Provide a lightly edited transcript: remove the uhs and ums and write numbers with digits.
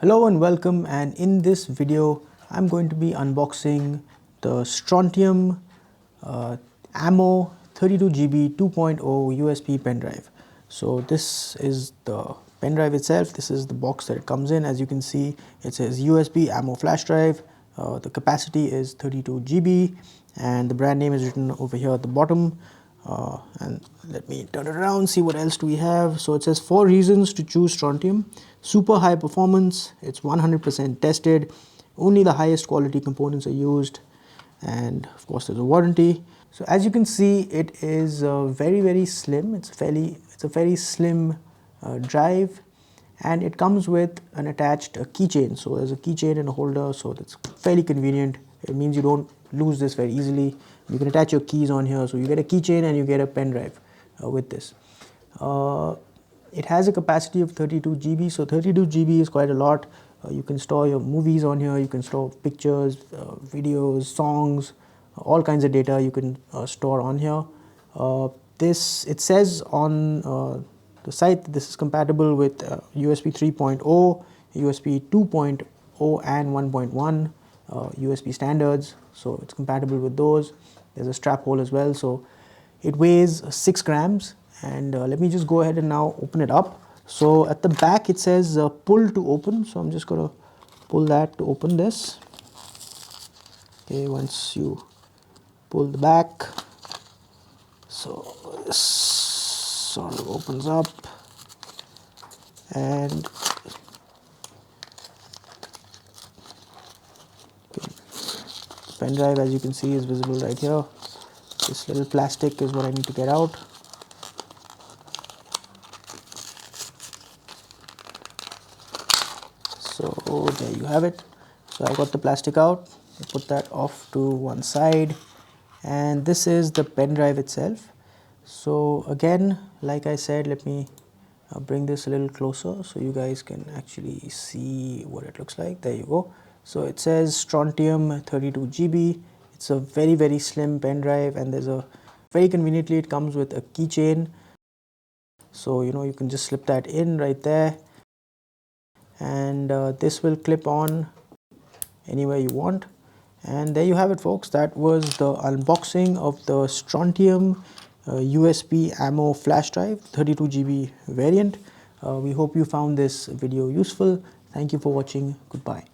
Hello and welcome, and in this video I'm going to be unboxing the Strontium Ammo 32GB 2.0 USB pen drive. So this is the pen drive itself. This is the box that it comes in. As you can see, it says USB Ammo flash drive. The capacity is 32GB and the brand name is written over here at the bottom. And let me turn it around, see what else do we have. So it says 4 reasons to choose Strontium. Super high performance, it's 100% tested, only the highest quality components are used, and of course there's a warranty. So as you can see, it is very slim. It's a very slim drive, and it comes with an attached keychain. So there's a keychain and a holder, so that's fairly convenient. It means you don't lose this very easily. You can attach your keys on here, so you get a keychain and you get a pen drive with this. It has a capacity of 32GB, so 32GB is quite a lot. You can store your movies on here, you can store pictures, videos, songs, all kinds of data you can store on here. It says on the site this is compatible with USB 3.0, USB 2.0 and 1.1 USB standards, so it's compatible with those. There's a strap hole as well, so it weighs 6 grams. And let me just go ahead and now open it up. So at the back it says pull to open, so I'm just going to pull that to open this. Okay, once you pull the back, so this sort of opens up, and okay, the pen drive, as you can see, is visible right here. This little plastic is what I need to get out. So there you have it. So I got the plastic out, I put that off to one side, and this is the pen drive itself. So again, like I said, let me bring this a little closer so you guys can actually see what it looks like. There you go. So it says Strontium 32GB. It's a very slim pen drive, and very conveniently it comes with a keychain. So you can just slip that in right there, and this will clip on anywhere you want. And there you have it, folks. That was the unboxing of the Strontium USB Ammo flash drive 32GB variant. We hope you found this video useful. Thank you for watching. Goodbye.